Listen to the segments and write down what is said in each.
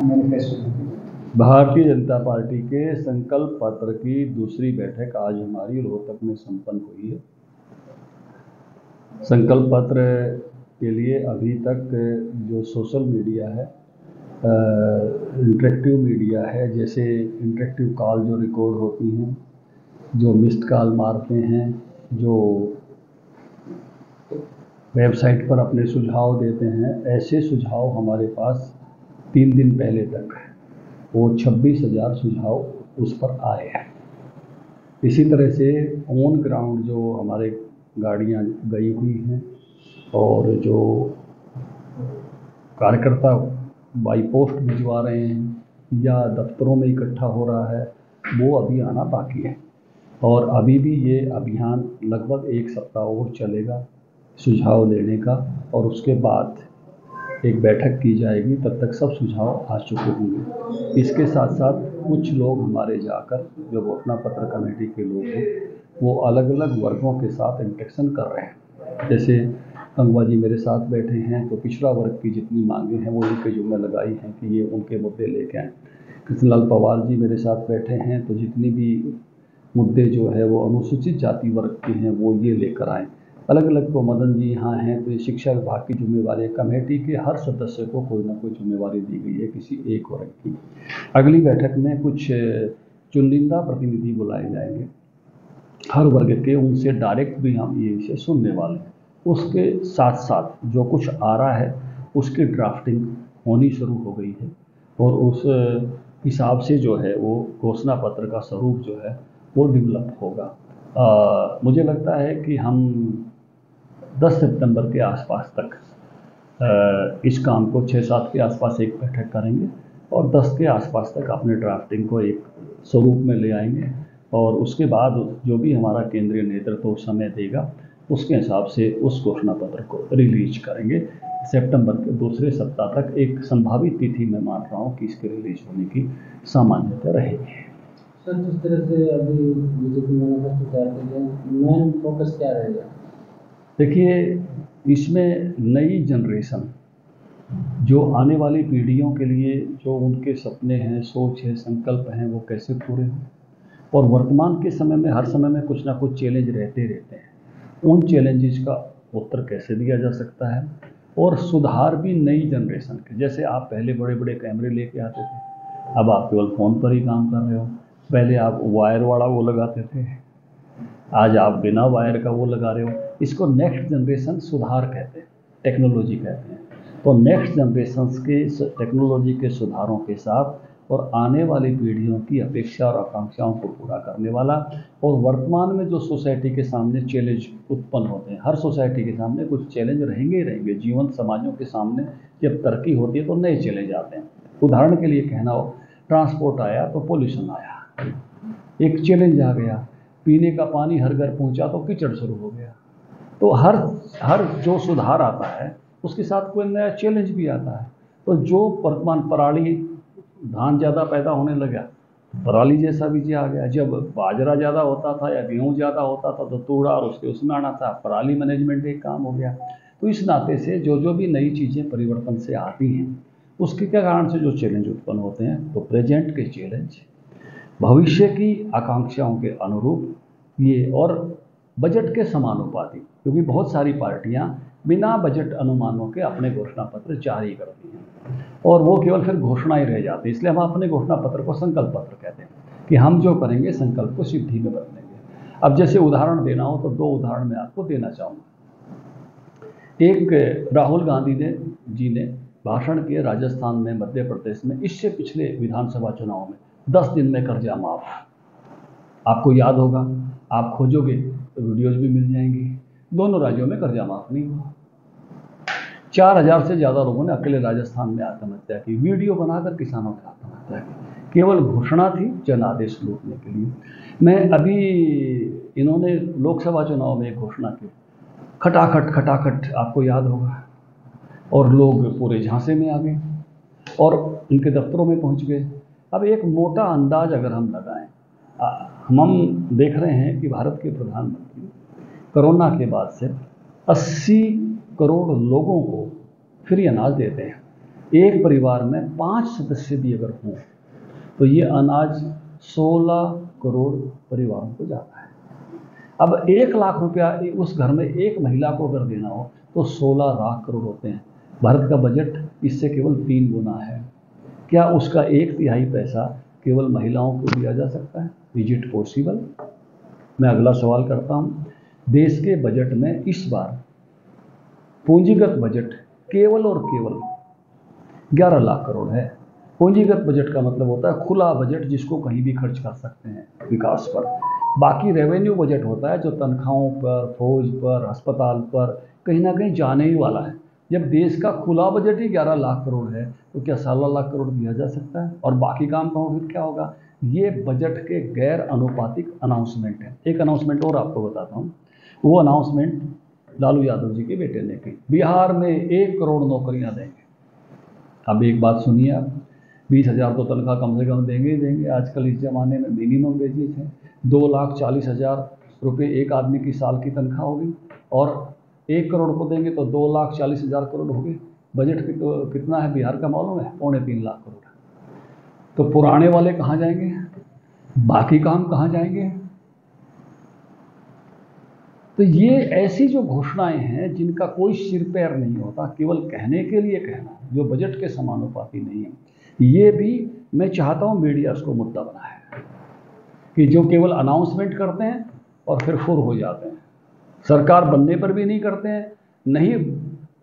Manifesto. Bharatiya Janata party के संकल्प पत्र की दूसरी बैठक आज हमारी रोहतक में संपन्न हुई है। संकल्प पत्र के लिए अभी तक जो सोशल मीडिया है, इंटरेक्टिव मीडिया है, जैसे इंटरेक्टिव कॉल जो रिकॉर्ड होती हैं, जो मिस्ड कॉल मारते हैं, जो वेबसाइट पर अपने सुझाव देते हैं, ऐसे सुझाव हमारे पास 3 दिन पहले तक वो 26,000 सुझाव उस पर आए हैं। इसी तरह से ऑन ग्राउंड जो हमारे गाड़ियां गई हुई हैं और जो कार्यकर्ता बाई पोस्ट भिजवा रहे हैं या दफ्तरों में इकट्ठा हो रहा है, वो अभी आना बाकी है। और अभी भी ये अभियान लगभग 1 सप्ताह और चलेगा सुझाव लेने का, और उसके बाद एक बैठक की जाएगी। तब तक सब सुझाव आ चुके होंगे। इसके साथ साथ कुछ लोग हमारे जाकर, जो घोषणा पत्र कमेटी के लोग हैं, वो अलग अलग वर्गों के साथ इंटरेक्शन कर रहे हैं। जैसे गंगवा जी मेरे साथ बैठे हैं, तो पिछड़ा वर्ग की जितनी मांगे हैं वो इनके जुम्मे लगाई हैं कि ये उनके मुद्दे लेके आएँ। कृष्णलाल पवार जी मेरे साथ बैठे हैं, तो जितनी भी मुद्दे जो है वो अनुसूचित जाति वर्ग के हैं वो ये लेकर आएँ। अलग अलग को मदन जी यहाँ हैं, तो ये शिक्षा विभाग की जिम्मेवारी है। कमेटी के हर सदस्य को कोई ना कोई जिम्मेवारी दी गई है किसी एक वर्ग की। अगली बैठक में कुछ चुनिंदा प्रतिनिधि बुलाए जाएंगे हर वर्ग के, उनसे डायरेक्ट भी हम ये विषय सुनने वाले हैं। उसके साथ साथ जो कुछ आ रहा है उसकी ड्राफ्टिंग होनी शुरू हो गई है, और उस हिसाब से जो है वो घोषणा पत्र का स्वरूप जो है वो डेवलप होगा। मुझे लगता है कि हम 10 सितंबर के आसपास तक इस काम को 6-7 के आसपास एक बैठक करेंगे और 10 के आसपास तक अपने ड्राफ्टिंग को एक स्वरूप में ले आएंगे, और उसके बाद जो भी हमारा केंद्रीय नेतृत्व समय देगा उसके हिसाब से उस घोषणा पत्र को रिलीज करेंगे। सितंबर के दूसरे सप्ताह तक एक संभावित तिथि मैं मान रहा हूँ कि इसके रिलीज होने की सामान्यता रहेगी। सर, जिस तरह से अभी बीजेपी मैनिफेस्टो तैयार कर रहे हैं, मेन फोकस क्या रहेगा? देखिए, इसमें नई जनरेशन, जो आने वाली पीढ़ियों के लिए जो उनके सपने हैं, सोच है, संकल्प हैं, वो कैसे पूरे हों। और वर्तमान के समय में हर समय में कुछ ना कुछ चैलेंज रहते हैं। उन चैलेंजेस का उत्तर कैसे दिया जा सकता है, और सुधार भी नई जनरेशन के। जैसे आप पहले बड़े बड़े कैमरे लेके आते थे, अब आप केवल फ़ोन पर ही काम कर रहे हो। पहले आप वायर वाला वो लगाते थे, आज आप बिना वायर का वो लगा रहे हो। इसको नेक्स्ट जनरेशन सुधार कहते हैं, टेक्नोलॉजी कहते हैं। तो नेक्स्ट जनरेशन के टेक्नोलॉजी के सुधारों के साथ और आने वाली पीढ़ियों की अपेक्षा और आकांक्षाओं को पूरा करने वाला, और वर्तमान में जो सोसाइटी के सामने चैलेंज उत्पन्न होते हैं, हर सोसाइटी के सामने कुछ चैलेंज रहेंगे ही रहेंगे। जीवन समाजों के सामने जब तरक्की होती है तो नए चैलेंज आते हैं। उदाहरण के लिए कहना हो, ट्रांसपोर्ट आया तो पोल्यूशन आया, एक चैलेंज आ गया। पीने का पानी हर घर पहुंचा तो कीचड़ शुरू हो गया। तो हर जो सुधार आता है उसके साथ कोई नया चैलेंज भी आता है। तो जो वर्तमान पराली, धान ज़्यादा पैदा होने लगा, पराली जैसा बीज आ गया। जब बाजरा ज़्यादा होता था या गेहूँ ज़्यादा होता था तो तूड़ा और उसके उसमें आना था, पराली मैनेजमेंट एक काम हो गया। तो इस नाते से जो भी नई चीज़ें परिवर्तन से आती हैं उसके क्या कारण से जो चैलेंज उत्पन्न होते हैं, तो प्रेजेंट के चैलेंज, भविष्य की आकांक्षाओं के अनुरूप ये, और बजट के समानुपाती, क्योंकि बहुत सारी पार्टियां बिना बजट अनुमानों के अपने घोषणा पत्र जारी करती हैं और वो केवल फिर घोषणा ही रह जाती है। इसलिए हम अपने घोषणा पत्र को संकल्प पत्र कहते हैं कि हम जो करेंगे संकल्प को सिद्धि में बदलेंगे। अब जैसे उदाहरण देना हो तो 2 उदाहरण मैं आपको देना चाहूँगा। एक, राहुल गांधी जी ने भाषण किए राजस्थान में, मध्य प्रदेश में, इससे पिछले विधानसभा चुनाव में 10 दिन में कर्जा माफ। आपको याद होगा, आप खोजोगे तो वीडियोज भी मिल जाएंगी। दोनों राज्यों में कर्जा माफ नहीं हुआ। 4000 से ज़्यादा लोगों ने अकेले राजस्थान में आत्महत्या की, वीडियो बनाकर किसानों ने आत्महत्या की। केवल घोषणा थी जनादेश लूटने के लिए। मैं अभी, इन्होंने लोकसभा चुनाव में एक घोषणा की, खटाखट, आपको याद होगा, और लोग पूरे झांसे में आ गए और उनके दफ्तरों में पहुंच गए। अब एक मोटा अंदाज अगर हम लगाएं, हम देख रहे हैं कि भारत के प्रधानमंत्री कोरोना के बाद से 80 करोड़ लोगों को फ्री अनाज देते हैं। एक परिवार में 5 सदस्य भी अगर हों तो ये अनाज 16 करोड़ परिवारों को जाता है। अब 1 लाख रुपया उस घर में एक महिला को अगर देना हो तो 16 लाख करोड़ होते हैं। भारत का बजट इससे केवल 3 गुना है। क्या उसका 1/3 पैसा केवल महिलाओं को दिया जा सकता है? Is it possible? मैं अगला सवाल करता हूँ। देश के बजट में इस बार पूंजीगत बजट केवल और केवल 11 लाख करोड़ है। पूंजीगत बजट का मतलब होता है खुला बजट जिसको कहीं भी खर्च कर सकते हैं विकास पर। बाकी रेवेन्यू बजट होता है जो तनख्वाहों पर, फौज पर, अस्पताल पर कहीं ना कहीं जाने ही वाला है। जब देश का खुला बजट ही 11 लाख करोड़ है तो क्या 16 लाख करोड़ दिया जा सकता है? और बाकी काम का फिर क्या होगा? ये बजट के गैर अनुपातिक अनाउंसमेंट है। एक अनाउंसमेंट और आपको बताता हूँ। वो अनाउंसमेंट लालू यादव जी के बेटे ने की। बिहार में 1 करोड़ नौकरियाँ देंगे। अब एक बात सुनिए आप, 20,000 तो तनख्वाह कम से कम देंगे ही देंगे। आजकल इस ज़माने में मिनिमम वेजेस है। 2,40,000 रुपये एक आदमी की साल की तनख्वाह होगी और 1 करोड़ को देंगे तो 2,40,000 करोड़ हो गए। बजट कितना है बिहार का मालूम है? 3.25 लाख करोड़ है। तो पुराने वाले कहाँ जाएंगे? बाकी काम कहाँ जाएंगे? तो ये ऐसी जो घोषणाएं हैं जिनका कोई सिर पैर नहीं होता, केवल कहने के लिए कहना, जो बजट के समानुपाती नहीं है, ये भी मैं चाहता हूँ मीडिया उसको मुद्दा बनाए कि जो केवल अनाउंसमेंट करते हैं और फिर फुर हो जाते हैं। सरकार बनने पर भी नहीं करते हैं, नहीं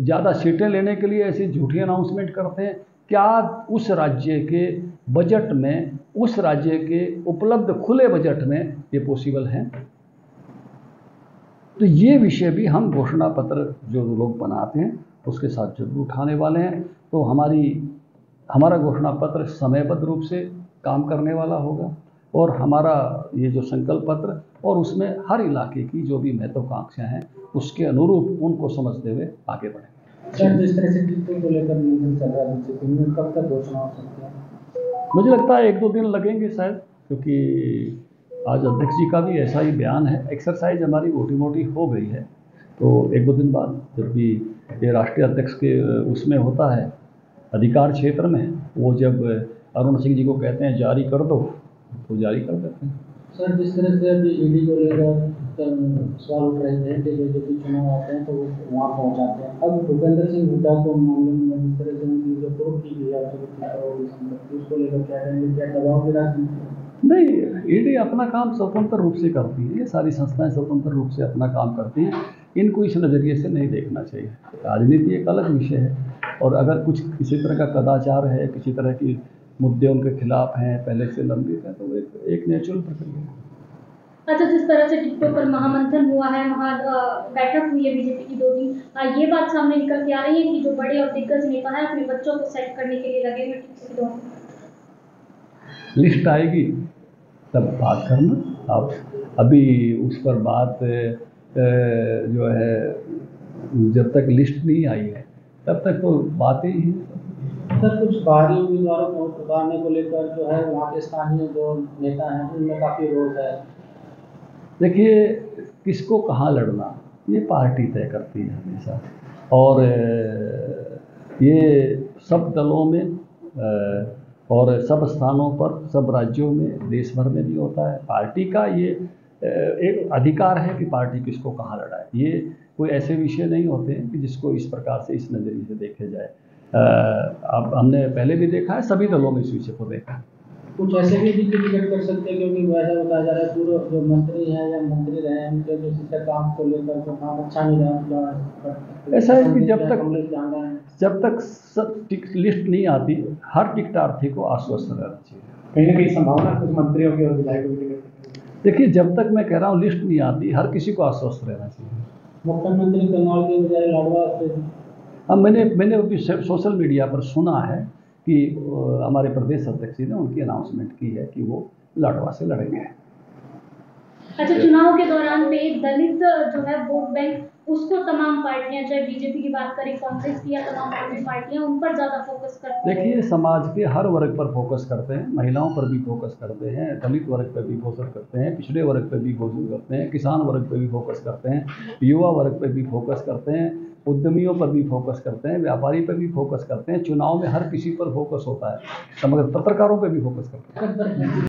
ज़्यादा सीटें लेने के लिए ऐसी झूठी अनाउंसमेंट करते हैं। क्या उस राज्य के बजट में, उस राज्य के उपलब्ध खुले बजट में ये पॉसिबल है? तो ये विषय भी हम घोषणा पत्र जो लोग बनाते हैं उसके साथ जरूर उठाने वाले हैं। तो हमारा घोषणा पत्र समयबद्ध रूप से काम करने वाला होगा और हमारा ये जो संकल्प पत्र और उसमें हर इलाके की जो भी महत्वाकांक्षाएं हैं उसके अनुरूप उनको समझते हुए आगे बढ़ेंगे। सर, जिस तरह से टीकों को लेकर मंथन चल रहा है बीजेपी में, कब तक घोषणा हो सकती है? मुझे लगता है 1-2 दिन लगेंगे शायद, क्योंकि आज अध्यक्ष जी का भी ऐसा ही बयान है। एक्सरसाइज हमारी मोटी मोटी हो गई है, तो 1-2 दिन बाद जब भी ये राष्ट्रीय अध्यक्ष के उसमें होता है अधिकार क्षेत्र में, वो जब अरुण सिंह जी को कहते हैं जारी कर दो तो जारी कर देते हैं। सर, जिस तरह से अभी ईडी को लेकर सवाल उठ रहे थे कि जो भी चुनाव आते हैं तो वो वहाँ पहुँचाते हैं। अब भूपेंद्र सिंह हुड्डा को मामले में जिस तरह से उनकी जो प्रूफ की गई है उसको लेकर क्या करेंगे? क्या दबाव गिरा? नहीं, ईडी अपना काम स्वतंत्र रूप से करती है। ये सारी संस्थाएं स्वतंत्र रूप से अपना काम करती हैं। इनको इस नज़रिए से नहीं देखना चाहिए। राजनीति एक अलग विषय है और अगर कुछ किसी तरह का कदाचार है, किसी तरह की मुद्दे उनके खिलाफ हैं, पहले से लंबित है, तो एक नेचुरल प्रक्रिया है। अच्छा, जिस तरह से टिकटॉक पर महामंथन हुआ है, बैठक हुई है बीजेपी की 2 दिन, ये बात सामने निकल के आ रही है कि जो बड़े और दिग्गज नेता हैं अपने बच्चों को सेट करने के लिए लगे हुए टिकटॉक दोनों। लिस्ट आएगी तब बात करना। आप अभी उस पर बात जो है, जब तक लिस्ट नहीं आई है तब तक तो बातें ही हैं। सर, कुछ बाहरी उम्मीदवारों को उतारने को लेकर जो है वहाँ के स्थानीय जो नेता हैं उनमें काफ़ी रोष है। देखिए, किसको कहाँ लड़ना ये पार्टी तय करती है हमेशा, और ये सब दलों में और सब स्थानों पर, सब राज्यों में, देश भर में भी होता है। पार्टी का ये एक अधिकार है कि पार्टी किसको कहाँ लड़ाए। ये कोई ऐसे विषय नहीं होते हैं कि जिसको इस प्रकार से, इस नज़रिए से देखे जाए। अब हमने पहले भी देखा है, सभी दलों में इस विषय को देखा है। कुछ ऐसे भी टिकट कर सकते हैं, क्योंकि वैसा बताया जा रहा है पूर्व जो मंत्री हैं या मंत्री रहे हैं उनके किसी से काम को लेकर जो काम अच्छा नहीं रहा। ऐसा है कि जब तक लिस्ट नहीं आती, हर टिकटार्थी को आश्वस्त रहना चाहिए। कहीं ना कहीं संभावना कुछ मंत्रियों की और विधायकों की टिकट। देखिए, जब तक मैं कह रहा हूँ लिस्ट नहीं आती, हर किसी को आश्वस्त रहना चाहिए। मुख्यमंत्री करनाल के बजाय लाडवा से, अब मैंने अभी सोशल मीडिया पर सुना है कि हमारे प्रदेश अध्यक्ष जी ने उनकी अनाउंसमेंट की है कि वो लाडवा से लड़ेंगे। अच्छा, चुनाव के दौरान पे दलित जो है वोट बैंक, उसको तमाम पार्टियां, चाहे बीजेपी की बात करें, कांग्रेस की या तमाम अन्य पार्टियां, उन पर ज़्यादा फोकस करती हैं। देखिए, समाज के हर वर्ग पर फोकस करते हैं, महिलाओं पर भी फोकस करते हैं, दलित वर्ग पर भी फोकस करते हैं, पिछड़े वर्ग पर भी फोकस करते हैं, किसान वर्ग पर भी फोकस करते हैं, युवा वर्ग पर भी फोकस करते हैं, उद्यमियों पर भी फोकस करते हैं, व्यापारी पर भी फोकस करते हैं, चुनाव में हर किसी पर फोकस होता है, तो मगर पत्रकारों पर भी फोकस करते हैं।